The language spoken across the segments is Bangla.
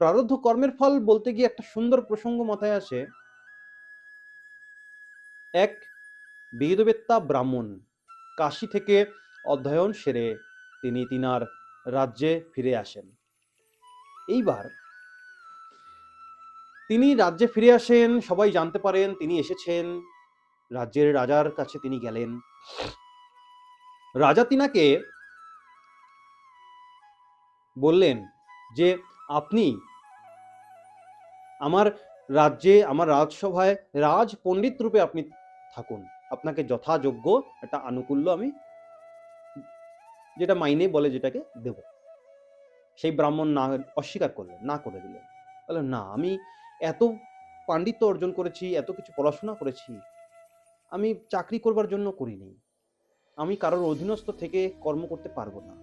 প্রারব্ধ কর্মের ফল বলতে গিয়ে একটা সুন্দর প্রসঙ্গ মাথায় আসে। এক বেদবেত্তা ব্রাহ্মণ কাশী থেকে অধ্যয়ন সেরে তিনি তিনার রাজ্যে ফিরে আসেন। এইবার তিনি রাজ্যে ফিরে আসেন, সবাই জানতে পারেন তিনি এসেছেন। রাজ্যের রাজার কাছে তিনি গেলেন। রাজা তিনাকে বললেন যে আপনি আমার রাজ্যে, আমার রাজসভায় রাজ পণ্ডিত রূপে আপনি থাকুন। আপনাকে যথাযোগ্য একটা আনুকূল্য আমি, যেটা মাইনে বলে, যেটাকে দেব। সেই ব্রাহ্মণ না অস্বীকার করলেন, না করে দিলেন। বললেন না, আমি এত পাণ্ডিত্য অর্জন করেছি, এত কিছু পড়াশোনা করেছি, আমি চাকরি করবার জন্য করিনি। আমি কারোর অধীনস্থ থেকে কর্ম করতে পারবো না।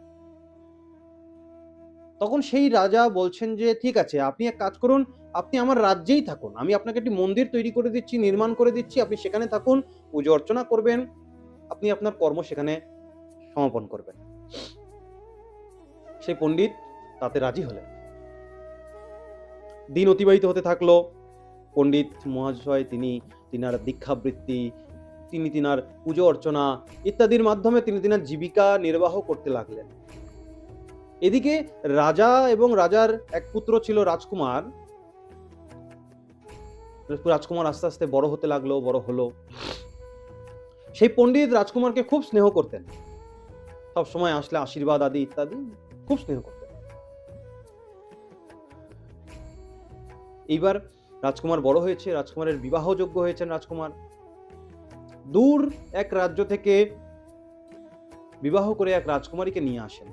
তখন সেই রাজা বলছেন যে ঠিক আছে, আপনি এক কাজ করুন, আপনি আমার রাজ্যেই থাকুন, আমি আপনাকে একটি মন্দির তৈরি করে দিচ্ছি, নির্মাণ করে দিচ্ছি, আপনি সেখানে থাকুন, পুজো অর্চনা করবেন, আপনি আপনার কর্ম সেখানে সমাপন করবেন। সেই পণ্ডিত তাতে রাজি হলেন। দিন অতিবাহিত হতে থাকলো। পণ্ডিত মহাশয় তিনি তিনার দীক্ষাবৃত্তি, তিনি তিনার পুজো অর্চনা ইত্যাদির মাধ্যমে তিনি তিনার জীবিকা নির্বাহ করতে লাগলেন। এদিকে রাজা এবং রাজার এক পুত্র ছিল রাজকুমার। রাজকুমার আস্তে আস্তে বড় হতে লাগলো, বড় হলো। সেই পণ্ডিত রাজকুমারকে খুব স্নেহ করতেন, সব সময় আসলে আশীর্বাদ আদি ইত্যাদি খুব স্নেহ করতেন। এইবার রাজকুমার বড় হয়েছে, রাজকুমারের বিবাহযোগ্য হয়েছেন রাজকুমার। দূর এক রাজ্য থেকে বিবাহ করে এক রাজকুমারীকে নিয়ে আসেন।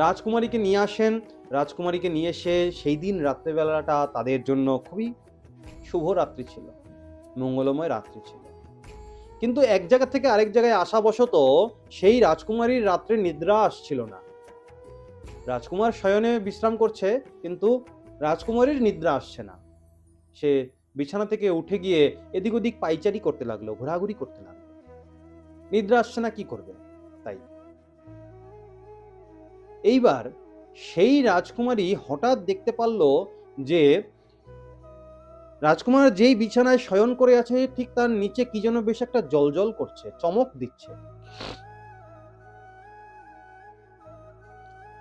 রাজকুমারীকে নিয়ে আসেন, রাজকুমারীকে নিয়ে এসে সেই দিন রাত্রেবেলাটা তাদের জন্য খুবই শুভ রাত্রি ছিল, মঙ্গলময় রাত্রি ছিল। কিন্তু এক জায়গা থেকে আরেক জায়গায় আসাবশত সেই রাজকুমারীর রাত্রে নিদ্রা আসছিল না। রাজকুমার শয়নে বিশ্রাম করছে, কিন্তু রাজকুমারীর নিদ্রা আসছে না। সে বিছানা থেকে উঠে গিয়ে এদিক ওদিক পাইচারি করতে লাগলো, ঘোরাঘুরি করতে লাগলো। নিদ্রা আসছে না, কি করবে তাই। এইবার সেই রাজকুমারী হঠাৎ দেখতে পারল যে রাজকুমার যেই বিছানায় শয়ন করে আছে ঠিক তার নিচে কি যেন বেশ একটা জ্বলজ্বল করছে, চমক দিচ্ছে,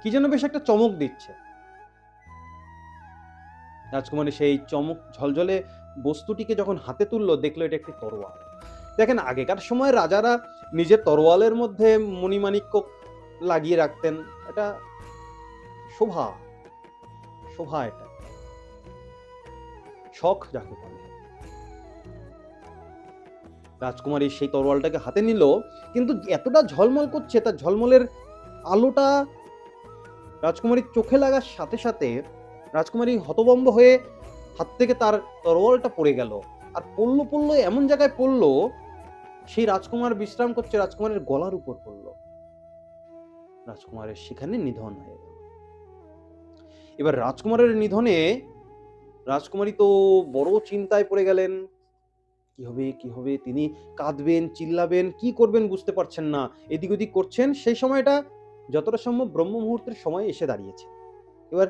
কি যেন বেশ একটা চমক দিচ্ছে। রাজকুমারী সেই চমক ঝলঝলে বস্তুটিকে যখন হাতে তুললো, দেখলো এটা একটি তরোয়াল। দেখেন, আগেকার সময় রাজারা নিজের তরোয়ালের মধ্যে মণিমাণিক্য লাগিয়ে রাখতেন, এটা শোভা, শোভা, এটা শখ যাকে বলে। রাজকুমারী সেই তরোয়ালটাকে হাতে নিল, কিন্তু এতটা ঝলমল করছে, তার ঝলমলের আলোটা রাজকুমারীর চোখে লাগার সাথে সাথে রাজকুমারী হতভম্ব হয়ে হাত থেকে তার তরোয়ালটা পড়ে গেল। আর পড়লো পড়লো এমন জায়গায় পড়লো, সেই রাজকুমার বিশ্রাম করছে, রাজকুমারের গলার উপর পড়লো। রাজকুমারের সেখানে নিধন হয়ে গেল। এবার রাজকুমারের নিধনে রাজকুমারী তো বড় চিন্তায় পড়ে গেলেন। কি হবে, কি হবে, তিনি কাঁদবেন, চিল্লাবেন, কি করবেন বুঝতে পারছেন না, এদিক ওদিক করছেন। সেই সময়টা যতটা সম্ভব ব্রহ্ম মুহূর্তের সময় এসে দাঁড়িয়েছে। এবার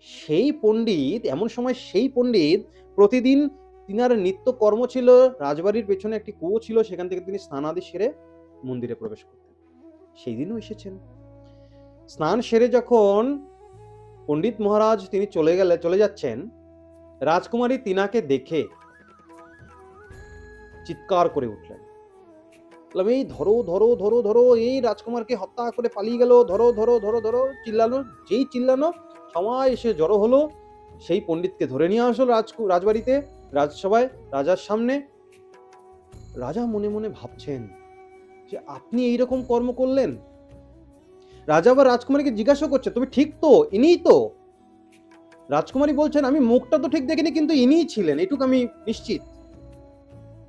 সেই পণ্ডিত, এমন সময় সেই পণ্ডিত প্রতিদিন তিনার নিত্য কর্ম ছিল, রাজবাড়ির পেছনে একটি কুয়ো ছিল, সেখান থেকে তিনি স্নানাদি সেরে মন্দিরে প্রবেশ করতেন। সেই দিনও এসেছেন। স্নান সেরে যখন পণ্ডিত মহারাজ তিনি চলে যাচ্ছেন, রাজকুমারী তিনাকে দেখে চিৎকার করে উঠলেন, বললাম এই ধরো ধরো ধরো ধরো, এই রাজকুমারকে হত্যা করে পালিয়ে গেল, ধরো ধরো ধরো ধরো। চিল্লানো, যেই চিল্লানো সবাই এসে জড়ো হলো। সেই পণ্ডিতকে ধরে নিয়ে আসলো রাজবাড়িতে, রাজসভায়, রাজার সামনে। রাজা মনে মনে ভাবছেন যে আপনি এইরকম কর্ম করলেন। রাজা আবার রাজকুমারীকে জিজ্ঞাসা করছে, তুমি ঠিক তো, ইনিই তো? রাজকুমারী বলছেন, আমি মুখটা তো ঠিক দেখিনি, কিন্তু ইনিই ছিলেন, এটুকু আমি নিশ্চিত।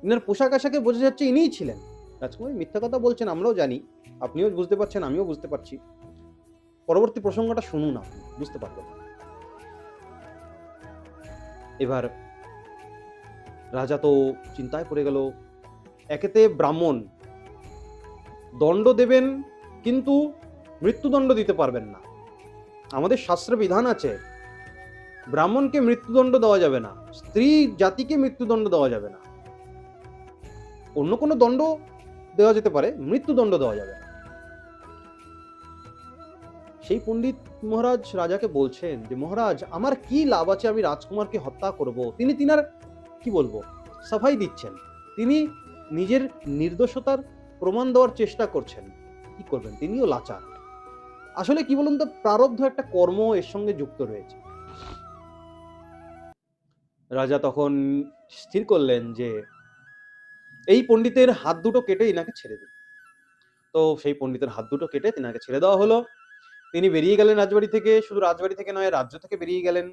ইনার পোশাক আশাকে বোঝা যাচ্ছে ইনিই ছিলেন। রাজকুমারী মিথ্যা কথা বলছেন, আমরাও জানি, আপনিও বুঝতে পারছেন, আমিও বুঝতে পারছি। পরবর্তী প্রসঙ্গটা শুনুন, আপনি বুঝতে পারবেন। এবার রাজা তো চিন্তায় পড়ে গেল। একেতে ব্রাহ্মণ, দণ্ড দেবেন কিন্তু মৃত্যুদণ্ড দিতে পারবেন না। আমাদের শাস্ত্রে বিধান আছে, ব্রাহ্মণকে মৃত্যুদণ্ড দেওয়া যাবে না, স্ত্রী জাতিকে মৃত্যুদণ্ড দেওয়া যাবে না, অন্য কোনো দণ্ড দেওয়া যেতে পারে, মৃত্যুদণ্ড দেওয়া যাবে না। সেই পণ্ডিত মহারাজ রাজাকে বলছেন যে মহারাজ, আমার কি লাভ আছে আমি রাজকুমারকে হত্যা করব? তিনি তিনার কি বলবো সাফাই দিচ্ছেন, তিনি নিজের নির্দোষতার প্রমাণ দেওয়ার চেষ্টা করছেন। কি করবেন, তিনিও লাচার। আসলে কি বলুন তো, প্রারব্ধ একটা কর্ম এর সঙ্গে যুক্ত রয়েছে। রাজা তখন স্থির করলেন যে এই পণ্ডিতের হাত দুটো কেটে ইনাকে ছেড়ে দিন। তো সেই পণ্ডিতের হাত দুটো কেটে তিনাকে ছেড়ে দেওয়া হলো। তিনি বেরিয়ে গেলেন রাজবাড়ি থেকে, শুধু রাজবাড়ি থেকে নয়, রাজ্য থেকে বেরিয়ে গেলেন।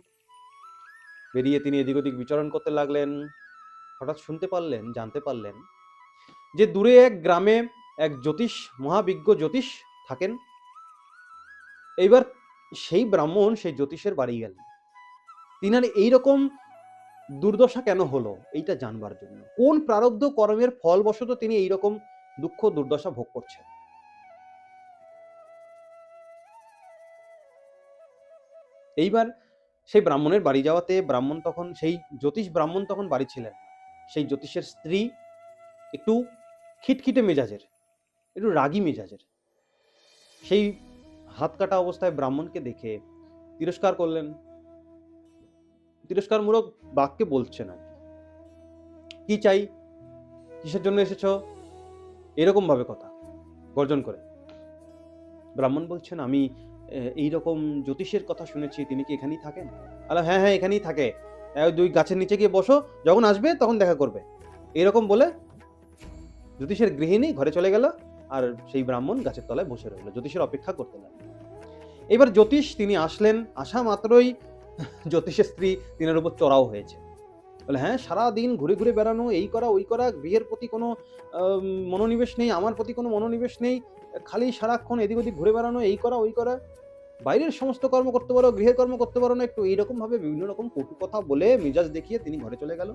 বেরিয়ে তিনি এদিক ওদিক বিচরণ করতে লাগলেন। হঠাৎ শুনতে পারলেন, জানতে পারলেন যে দূরে এক গ্রামে এক জ্যোতিষ, মহাবিজ্ঞ জ্যোতিষ থাকেন। এইবার সেই ব্রাহ্মণ সেই জ্যোতিষের বাড়ি গেলেন, তিনার এইরকম দুর্দশা কেন হলো এইটা জানবার জন্য। কোন প্রারব্ধ কর্মের ফলবশত তিনি এইরকম দুঃখ দুর্দশা ভোগ করছেন। এইবার সেই ব্রাহ্মণের বাড়ি যাওয়াতে ব্রাহ্মণ তখন, সেই জ্যোতিষ ব্রাহ্মণ তখন বাড়ি ছিলেন না। সেই জ্যোতিষের স্ত্রী একটু খিটখিটে মেজাজের, একটু রাগী মেজাজের। সেই হাত কাটা অবস্থায় ব্রাহ্মণকে দেখে তিরস্কার করলেন। তিরস্কারমূলক বাক্যে বলছেন আর কি চাই, কিসের জন্য এসেছো, এরকম ভাবে কথা গর্জন করে। ব্রাহ্মণ বলছেন আমি এইরকম জ্যোতিষের কথা শুনেছি, তিনি কি এখানেই থাকেন? হ্যাঁ হ্যাঁ এখানেই থাকে, দুই গাছের নিচে গিয়ে বসো, যখন আসবে তখন দেখা করবে, এরকম বলে জ্যোতিষের গৃহিণী ঘরে চলে গেল। আর সেই ব্রাহ্মণ গাছের তলায় বসে রইল, জ্যোতিষের অপেক্ষা করতে লাগলো। এবার জ্যোতিষ তিনি আসলেন, আসা মাত্রই জ্যোতিষের স্ত্রী তিনার উপর চড়াও হয়েছে। বলে হ্যাঁ, সারাদিন ঘুরে ঘুরে বেড়ানো, এই করা ওই করা, গৃহের প্রতি কোনো মনোনিবেশ নেই, আমার প্রতি কোনো মনোনিবেশ নেই, খালি সারাক্ষণ এদিক ওদিক ঘুরে বেড়ানো, এই করা ওই করা, বাইরের সমস্ত কর্ম করতে পারো, গৃহের কর্ম করতে পারো না একটু, এইরকম ভাবে বিভিন্ন রকম কটু কথা বলে মেজাজ দেখিয়ে তিনি ঘরে চলে গেল।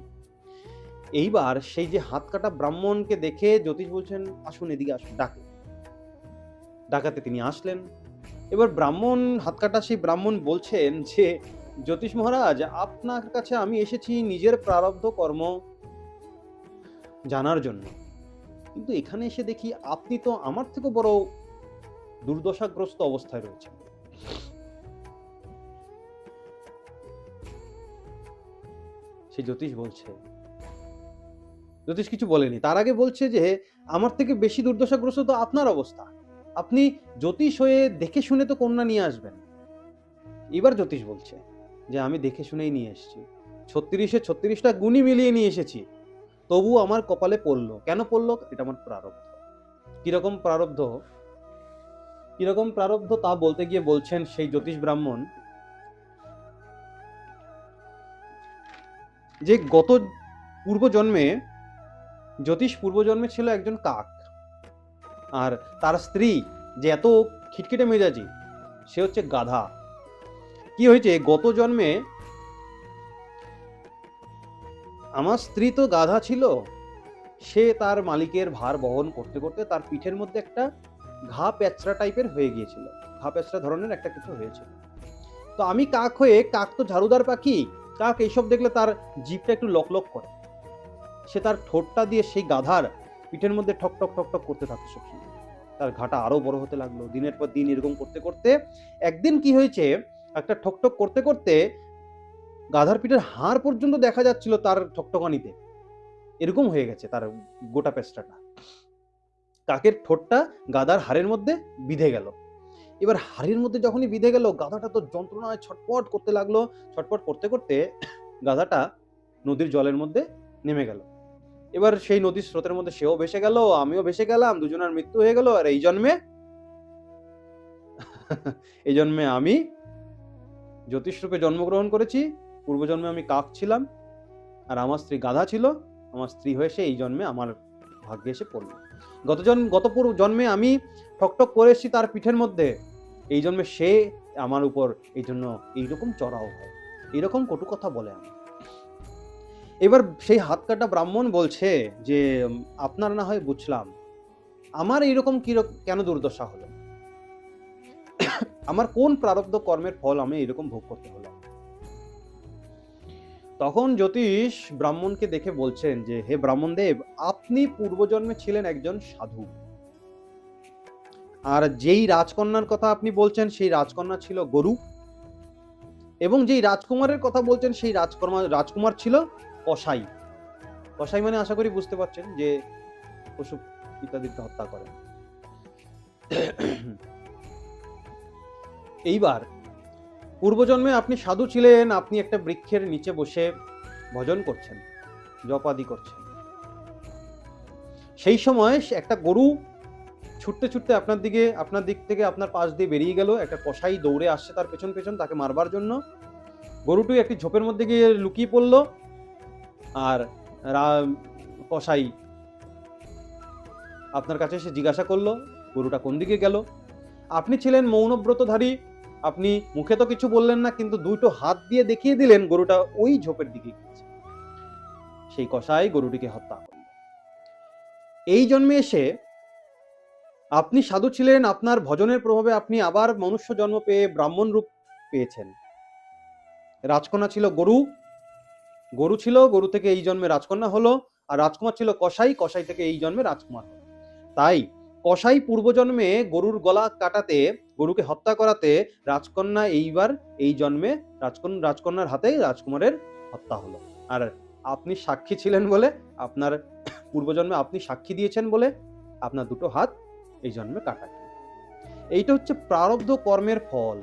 এইবার সেই যে হাত কাটা ব্রাহ্মণকে দেখে জ্যোতিষ বলছেন আসুন এদিকে আসুন, ডাকাতে তিনি আসলেন। এবার ব্রাহ্মণ, হাত কাটা সেই ব্রাহ্মণ বলছেন যে জ্যোতিষ মহারাজ, আপনার কাছে আমি এসেছি নিজের প্রারব্ধ কর্ম জানার জন্য, কিন্তু এখানে এসে দেখি আপনি তো আমার থেকে বড় দুর্দশাগ্রস্ত অবস্থায় রয়েছেন। সেই জ্যোতিষ বলছে, জ্যোতিষ কিছু বলেনি, তার আগে বলছে যে আমার থেকে বেশি দুর্দশাগ্রস্ত তো আপনার অবস্থা, আপনি জ্যোতিষ হয়ে দেখে শুনে তো কন্যা নিয়ে আসবেন। এবার জ্যোতিষ বলছে যে আমি দেখে শুনেই নিয়ে এসেছি, 36-এ 36টা গুণই মিলিয়ে নিয়ে এসেছি, তবু আমার কপালে পড়লো। কেন পড়লো? এটা আমার প্রারব্ধ। কিরকম প্রারব্ধ, কিরকম প্রারব্ধ তা বলতে গিয়ে বলছেন সেই জ্যোতিষ ব্রাহ্মণ যে গত পূর্বজন্মে জ্যোতিষ পূর্বজন্মে ছিল একজন কাক, আর তার স্ত্রী যে এত খিটখিটে মেজাজি, সে হচ্ছে গাধা। কি হয়েছে, গত জন্মে আমার স্ত্রী তো গাধা ছিল, সে তার মালিকের ভার বহন করতে করতে তার পিঠের মধ্যে একটা ঘা প্যাঁচড়া টাইপের হয়ে গিয়েছিল, ঘা প্যাঁচড়া ধরনের একটা কিছু হয়েছিল। তো আমি কাক হয়ে, কাক তো ঝাড়ুদার পাখি, কাক এইসব দেখলে তার জিভটা একটু লকলক করে, সে তার ঠোঁটটা দিয়ে সেই গাধার পিঠের মধ্যে ঠক ঠক ঠক ঠক করতে থাকতো সবসময়। তার ঘাটা আরো বড় হতে লাগলো, দিনের পর দিন এরকম করতে করতে একদিন কি হয়েছে, একটা ঠকঠক করতে করতে গাধার পিঠের হাড় পর্যন্ত দেখা যাচ্ছিল তার ঠকঠকানিতে, এরকম হয়ে গেছে তার গোটা পেস্টাটা। কাকের ঠোঁটটা গাধার হাড়ের মধ্যে বিঁধে গেল। এবার হাড়ের মধ্যে যখনই বিঁধে গেল, গাধাটা তো যন্ত্রণায় ছটপট করতে লাগলো। ছটপট করতে করতে গাধাটা নদীর জলের মধ্যে নেমে গেল। এবার সেই নদীর স্রোতের মধ্যে সেও ভেসে গেল, আমিও ভেসে গেলাম, দুজনের মৃত্যু হয়ে গেল। আর এই জন্মে আমি জ্যোতিষ রূপে জন্মগ্রহণ করেছি, পূর্বজন্মে আমি কাক ছিলাম, আর আমার স্ত্রী গাধা ছিল। আমার স্ত্রী হয়ে সে এই জন্মে আমার ভাগ্যে এসে পড়ল। গত জন্মে আমি ঠকঠক করে এসেছি তার পিঠের মধ্যে, এই জন্মে সে আমার উপর এই জন্য এইরকম চড়াও হয়, এইরকম কটু কথা বলে আমি। এবার সেই হাত কাটা ব্রাহ্মণ বলছে যে আপনার না হয় বুঝলাম, আমার এইরকম কেন দুর্দশা হলো। আমার কোন প্রারব্ধ কর্মের ফল আমি এরকম ভোগ করতে হলো? তখন জ্যোতিষ ব্রাহ্মণকে দেখে বলছেন যে, হে ব্রাহ্মণদেব, আপনি পূর্বজন্মে ছিলেন একজন সাধু, আর যেই রাজকন্যার কথা আপনি বলছেন সেই রাজকন্যা ছিল গরু, এবং যেই রাজকুমারের কথা বলছেন সেই রাজকুমার ছিল কসাই। কসাই মানে আশা করি বুঝতে পারছেন যে পশু ইত্যাদিকে হত্যা করে। এইবার পূর্বজন্মে আপনি সাধু ছিলেন, আপনি একটা বৃক্ষের নিচে বসে ভজন করছেন, জপাদি করছেন। সেই সময় একটা গরু ছুটতে ছুটতে আপনার দিক থেকে আপনার পাশ দিয়ে বেরিয়ে গেল। একটা কসাই দৌড়ে আসছে তার পেছন পেছন তাকে মারবার জন্য। গরুটি একটি ঝোপের মধ্যে গিয়ে লুকিয়ে পড়ল, আর কসাই আপনার কাছে এসে জিজ্ঞাসা করলো গরুটা কোন দিকে গেল। আপনি ছিলেন মৌনব্রতধারী, আপনি মুখে তো কিছু বললেন না, কিন্তু দুটো হাত দিয়ে দেখিয়ে দিলেন গরুটা ওই ঝোপের দিকে গিয়েছে। সেই কসাই গরুটিকে হত্যা করল। এই জন্মে এসে আপনি সাধু ছিলেন, আপনার ভজনের প্রভাবে আপনি আবার মনুষ্য জন্ম পেয়ে ব্রাহ্মণ রূপ পেয়েছেন। রাজকন্যা ছিল গরু ছিল, গরু থেকে এই জন্মে রাজকন্যা হলো, আর রাজকুমার ছিল কসাই থেকে এই জন্মে রাজকুমার হলো। তাই কসাই পূর্বজন্মে গরুর গলা কাটাতে, গরুকে হত্যা করাতে রাজকন্যা এইবার এই জন্মে রাজকন্যার হাতে রাজকুমারের হত্যা হলো। আর আপনি সাক্ষী ছিলেন বলে, আপনার পূর্বজন্মে আপনি সাক্ষী দিয়েছেন বলে আপনার দুটো হাত এই জন্মে কাটা। এইটা হচ্ছে প্রারব্ধ কর্মের ফল।